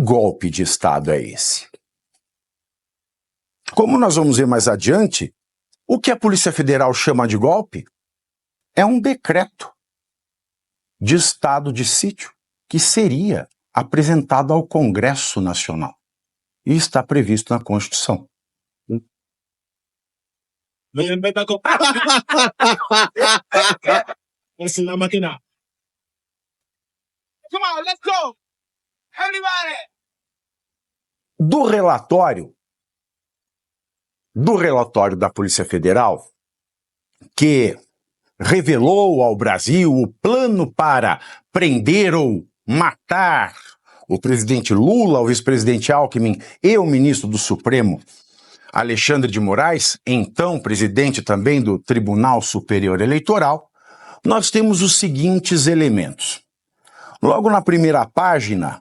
golpe de Estado é esse? Como nós vamos ver mais adiante, o que a Polícia Federal chama de golpe é um decreto de estado de sítio que seria apresentado ao Congresso Nacional e está previsto na Constituição. Do relatório da Polícia Federal, que revelou ao Brasil o plano para prender ou matar o presidente Lula, o vice-presidente Alckmin e o ministro do Supremo, Alexandre de Moraes, então presidente também do Tribunal Superior Eleitoral, nós temos os seguintes elementos. Logo na primeira página,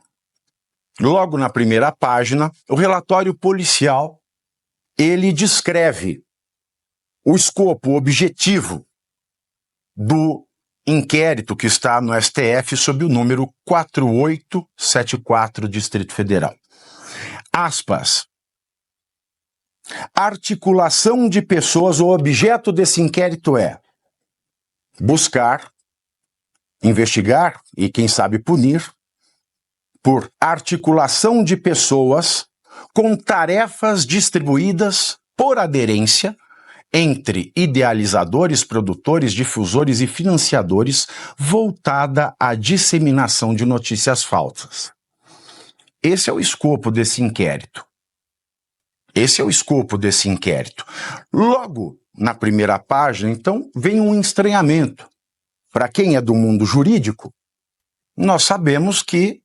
o relatório policial, ele descreve o escopo, o objetivo do inquérito que está no STF sob o número 4874, Distrito Federal. Aspas. Articulação de pessoas, o objeto desse inquérito é buscar, investigar e, quem sabe, punir por articulação de pessoas com tarefas distribuídas por aderência entre idealizadores, produtores, difusores e financiadores voltada à disseminação de notícias falsas. Esse é o escopo desse inquérito. Logo na primeira página, então, vem um estranhamento. Para quem é do mundo jurídico, nós sabemos que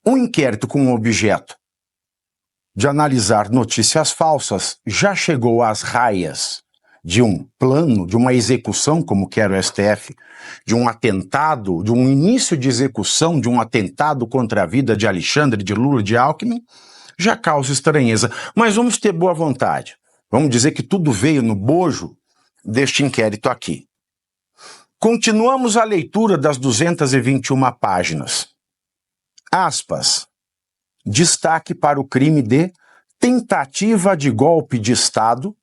um inquérito com o objeto de analisar notícias falsas já chegou às raias de um plano, de uma execução, como quer o STF, de um atentado, de um início de execução, de um atentado contra a vida de Alexandre, de Lula, de Alckmin, já causa estranheza. Mas vamos ter boa vontade. Vamos dizer que tudo veio no bojo deste inquérito aqui. Continuamos a leitura das 221 páginas. Aspas. Destaque para o crime de tentativa de golpe de Estado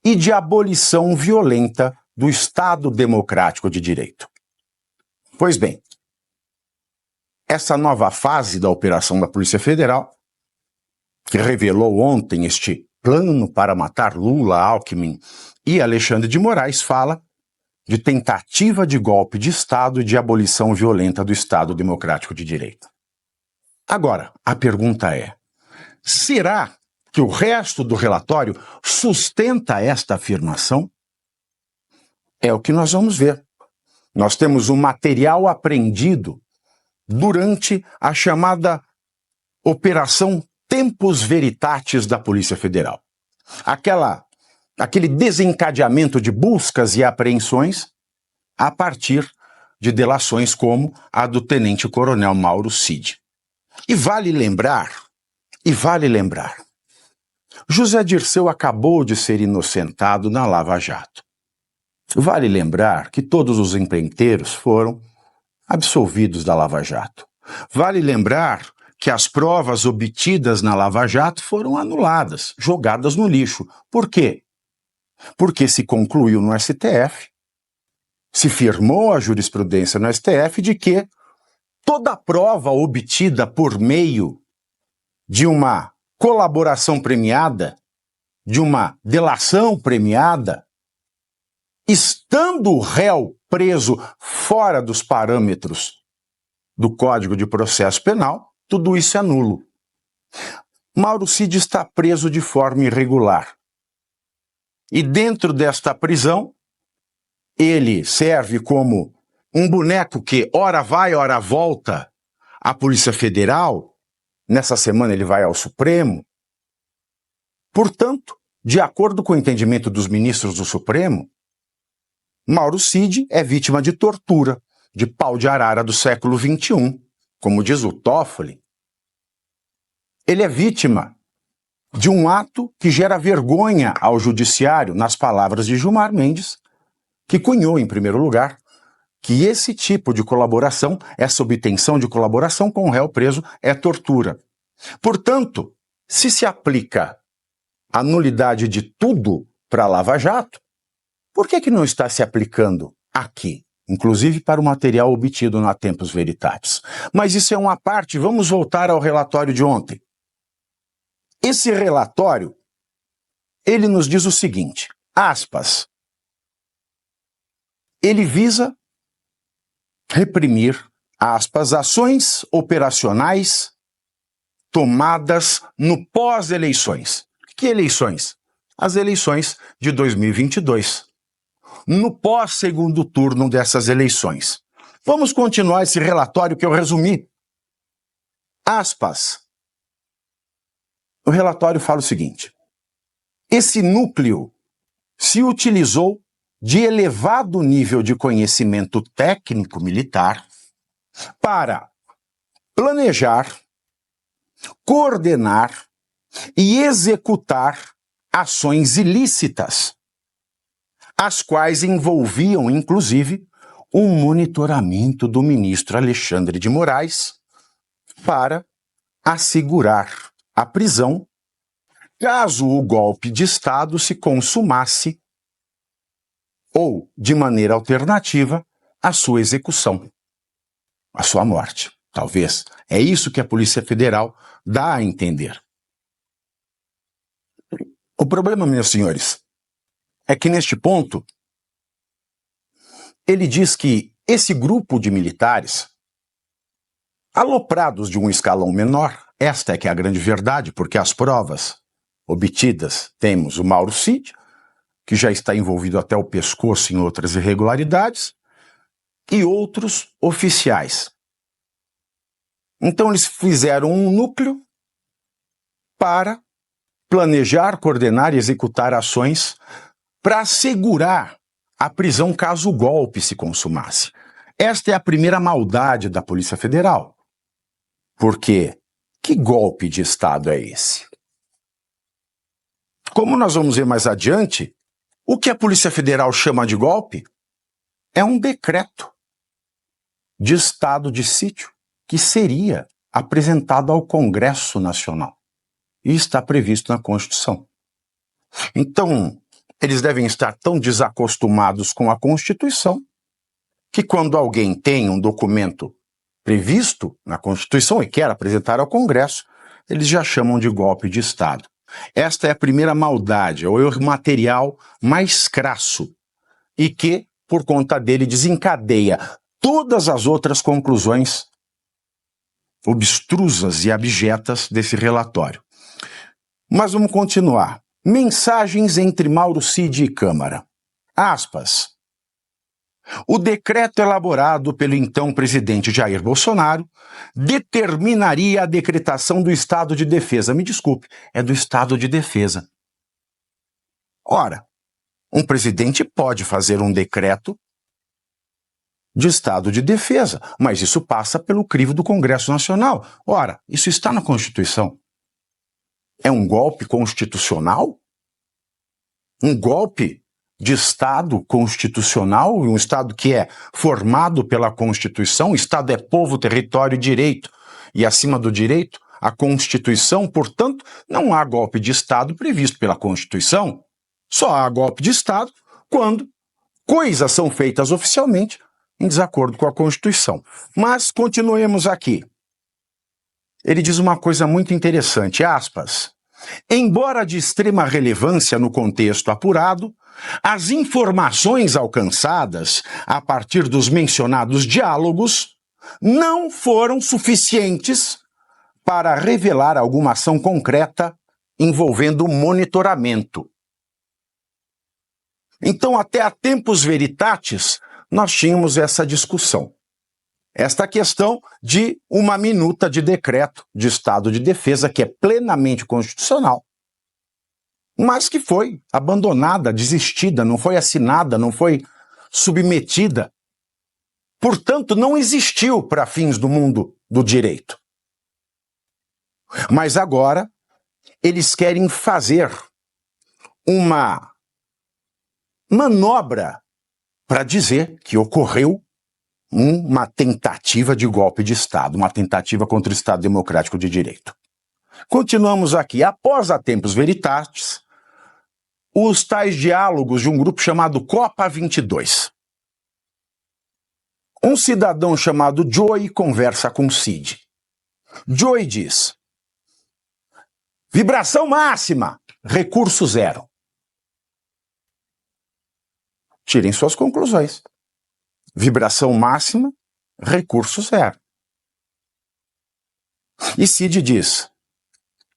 e de abolição violenta do Estado Democrático de Direito. Pois bem, essa nova fase da operação da Polícia Federal, que revelou ontem este plano para matar Lula, Alckmin e Alexandre de Moraes, fala de tentativa de golpe de Estado e de abolição violenta do Estado Democrático de Direito. Agora, a pergunta é, será que o resto do relatório sustenta esta afirmação? É o que nós vamos ver. Nós temos um material apreendido durante a chamada Operação Tempus Veritatis da Polícia Federal. Aquele desencadeamento de buscas e apreensões a partir de delações como a do tenente-coronel Mauro Cid. E vale lembrar, José Dirceu acabou de ser inocentado na Lava Jato. Vale lembrar que todos os empreiteiros foram absolvidos da Lava Jato. Vale lembrar que as provas obtidas na Lava Jato foram anuladas, jogadas no lixo. Por quê? Porque se concluiu no STF, se firmou a jurisprudência no STF de que toda prova obtida por meio de uma colaboração premiada, de uma delação premiada, estando o réu preso fora dos parâmetros do Código de Processo Penal, tudo isso é nulo. Mauro Cid está preso de forma irregular. E dentro desta prisão, ele serve como um boneco que ora vai, ora volta à Polícia Federal. Nessa semana ele vai ao Supremo. Portanto, de acordo com o entendimento dos ministros do Supremo, Mauro Cid é vítima de tortura, de pau de arara do século XXI, como diz o Toffoli. Ele é vítima de um ato que gera vergonha ao judiciário, nas palavras de Gilmar Mendes, que cunhou, em primeiro lugar, que esse tipo de colaboração, essa obtenção de colaboração com o réu preso é tortura. Portanto, se aplica a nulidade de tudo para a Lava Jato, por que não está se aplicando aqui? Inclusive para o material obtido na Tempus Veritatis. Mas isso é uma parte, vamos voltar ao relatório de ontem. Esse relatório, ele nos diz o seguinte, aspas, ele visa reprimir, aspas, ações operacionais tomadas no pós-eleições. Que eleições? As eleições de 2022. No pós-segundo turno dessas eleições. Vamos continuar esse relatório que eu resumi. Aspas. O relatório fala o seguinte. Esse núcleo se utilizou de elevado nível de conhecimento técnico militar para planejar, coordenar e executar ações ilícitas, as quais envolviam, inclusive, o monitoramento do ministro Alexandre de Moraes para assegurar a prisão caso o golpe de Estado se consumasse ou, de maneira alternativa, a sua execução, a sua morte, talvez. É isso que a Polícia Federal dá a entender. O problema, meus senhores, é que neste ponto, ele diz que esse grupo de militares, aloprados de um escalão menor, esta é que é a grande verdade, porque as provas obtidas, temos o Mauro Cid, que já está envolvido até o pescoço em outras irregularidades, e outros oficiais. Então eles fizeram um núcleo para planejar, coordenar e executar ações para assegurar a prisão caso o golpe se consumasse. Esta é a primeira maldade da Polícia Federal. Porque que golpe de Estado é esse? Como nós vamos ver mais adiante, o que a Polícia Federal chama de golpe é um decreto de estado de sítio que seria apresentado ao Congresso Nacional e está previsto na Constituição. Então, eles devem estar tão desacostumados com a Constituição que quando alguém tem um documento previsto na Constituição e quer apresentar ao Congresso, eles já chamam de golpe de Estado. Esta é a primeira maldade, é o erro material mais crasso e que, por conta dele, desencadeia todas as outras conclusões obstrusas e abjetas desse relatório. Mas vamos continuar. Mensagens entre Mauro Cid e Câmara. Aspas. O decreto elaborado pelo então presidente Jair Bolsonaro determinaria a decretação do estado de defesa. Me desculpe, é do estado de defesa. Ora, um presidente pode fazer um decreto de estado de defesa, mas isso passa pelo crivo do Congresso Nacional. Ora, isso está na Constituição. É um golpe constitucional? Um golpe de Estado constitucional, um Estado que é formado pela Constituição, o Estado é povo, território e direito, e acima do direito, a Constituição, portanto, não há golpe de Estado previsto pela Constituição. Só há golpe de Estado quando coisas são feitas oficialmente em desacordo com a Constituição. Mas continuemos aqui. Ele diz uma coisa muito interessante, aspas. Embora de extrema relevância no contexto apurado, as informações alcançadas a partir dos mencionados diálogos não foram suficientes para revelar alguma ação concreta envolvendo monitoramento. Então, até a Tempus Veritatis, nós tínhamos essa discussão. Esta questão de uma minuta de decreto de estado de defesa, que é plenamente constitucional, mas que foi abandonada, desistida, não foi assinada, não foi submetida. Portanto, não existiu para fins do mundo do direito. Mas agora, eles querem fazer uma manobra para dizer que ocorreu uma tentativa de golpe de Estado, uma tentativa contra o Estado Democrático de Direito. Continuamos aqui. Após a Tempus Veritatis, os tais diálogos de um grupo chamado Copa 22. Um cidadão chamado Joey conversa com Cid. Joey diz: vibração máxima, recurso zero. Tirem suas conclusões. Vibração máxima, recurso zero. E Cid diz: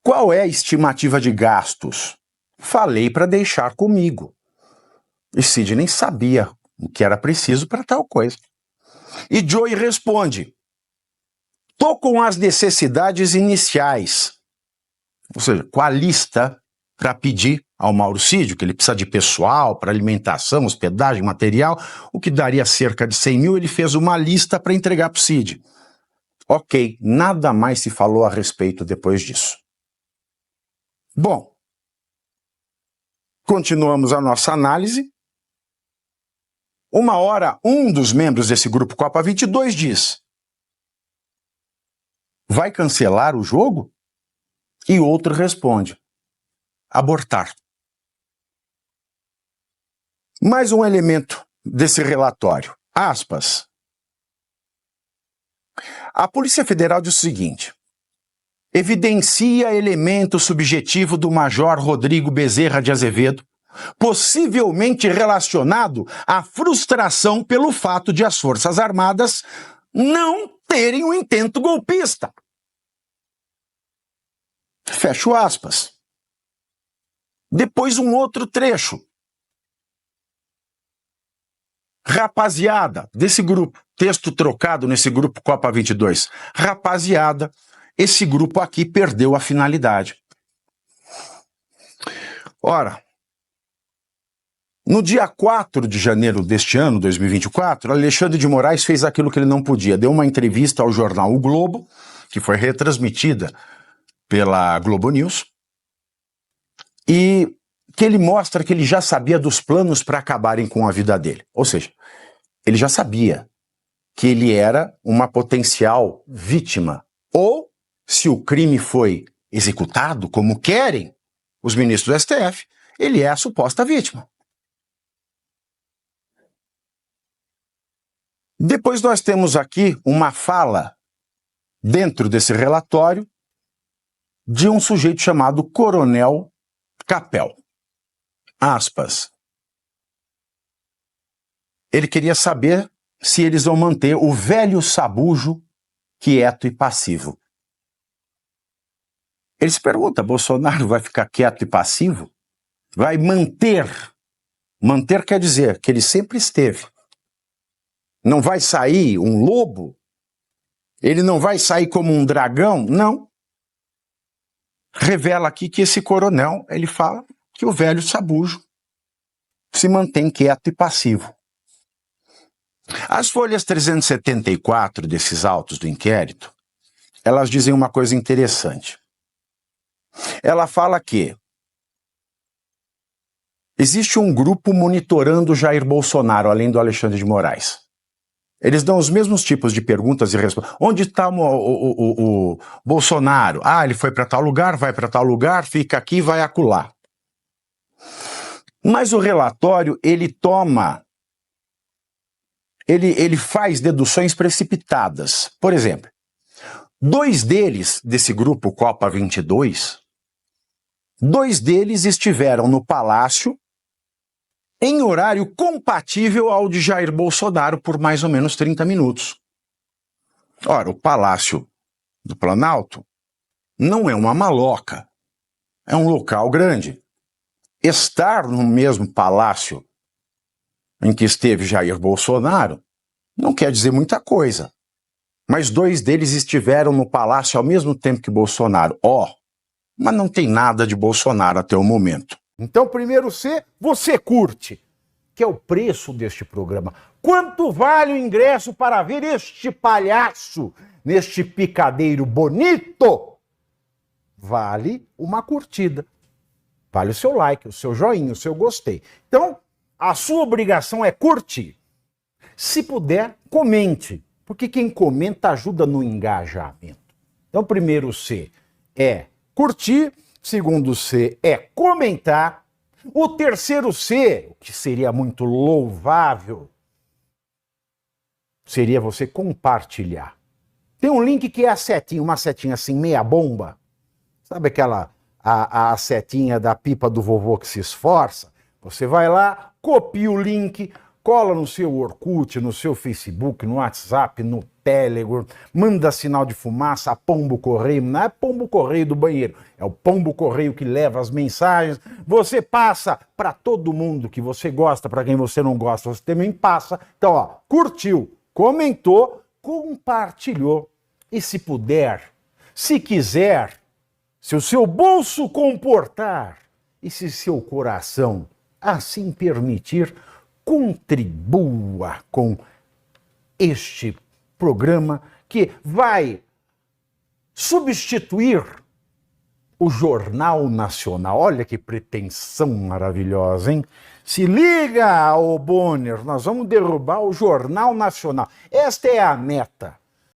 qual é a estimativa de gastos? Falei para deixar comigo. E Cid nem sabia o que era preciso para tal coisa. E Joey responde: tô com as necessidades iniciais. Ou seja, com a lista para pedir ao Mauro Cid, que ele precisa de pessoal para alimentação, hospedagem, material, o que daria cerca de 100 mil, ele fez uma lista para entregar para o Cid. Ok, nada mais se falou a respeito depois disso. Bom, continuamos a nossa análise. Uma hora, um dos membros desse grupo Copa 22 diz: vai cancelar o jogo? E outro responde: abortar. Mais um elemento desse relatório. Aspas. A Polícia Federal diz o seguinte: evidencia elemento subjetivo do Major Rodrigo Bezerra de Azevedo, possivelmente relacionado à frustração pelo fato de as Forças Armadas não terem um intento golpista. Fecho aspas. Depois um outro trecho. Rapaziada, desse grupo, texto trocado nesse grupo Copa 22. Rapaziada, esse grupo aqui perdeu a finalidade. Ora, no dia 4 de janeiro deste ano, 2024, Alexandre de Moraes fez aquilo que ele não podia. Deu uma entrevista ao jornal O Globo, que foi retransmitida pela Globo News, e que ele mostra que ele já sabia dos planos para acabarem com a vida dele. Ou seja, ele já sabia que ele era uma potencial vítima. Ou, se o crime foi executado como querem os ministros do STF, ele é a suposta vítima. Depois nós temos aqui uma fala dentro desse relatório de um sujeito chamado Coronel Capel. Aspas. Ele queria saber se eles vão manter o velho sabujo quieto e passivo. Ele se pergunta: Bolsonaro vai ficar quieto e passivo? Vai manter? Manter quer dizer que ele sempre esteve. Não vai sair um lobo? Ele não vai sair como um dragão? Não. Revela aqui que esse coronel, ele fala que o velho sabujo se mantém quieto e passivo. As folhas 374 desses autos do inquérito, elas dizem uma coisa interessante. Ela fala que existe um grupo monitorando Jair Bolsonaro, além do Alexandre de Moraes. Eles dão os mesmos tipos de perguntas e respostas. Onde está o Bolsonaro? Ah, ele foi para tal lugar, vai para tal lugar, fica aqui, vai acolá. Mas o relatório, ele faz deduções precipitadas. Por exemplo, 2 deles, desse grupo Copa 22, 2 deles estiveram no Palácio em horário compatível ao de Jair Bolsonaro por mais ou menos 30 minutos. Ora, o Palácio do Planalto não é uma maloca, é um local grande. Estar no mesmo palácio em que esteve Jair Bolsonaro não quer dizer muita coisa. Mas 2 deles estiveram no palácio ao mesmo tempo que Bolsonaro. Mas não tem nada de Bolsonaro até o momento. Então, primeiro você curte, que é o preço deste programa. Quanto vale o ingresso para ver este palhaço neste picadeiro bonito? Vale uma curtida. Vale o seu like, o seu joinha, o seu gostei. Então, a sua obrigação é curtir. Se puder, comente, porque quem comenta ajuda no engajamento. Então, primeiro C é curtir, segundo C é comentar, o terceiro C, o que seria muito louvável, seria você compartilhar. Tem um link que é a setinha, uma setinha assim, meia bomba. Sabe aquela, a setinha da pipa do vovô que se esforça? Você vai lá, copia o link, cola no seu Orkut, no seu Facebook, no WhatsApp, no Telegram, manda sinal de fumaça, pombo correio, não é pombo correio do banheiro, é o pombo correio que leva as mensagens, você passa para todo mundo que você gosta, para quem você não gosta, você também passa. Então, ó, curtiu, comentou, compartilhou, e se puder, se quiser, se o seu bolso comportar, e se seu coração assim permitir, contribua com este programa que vai substituir o Jornal Nacional. Olha que pretensão maravilhosa, hein? Se liga, ô Bonner, nós vamos derrubar o Jornal Nacional. Esta é a meta.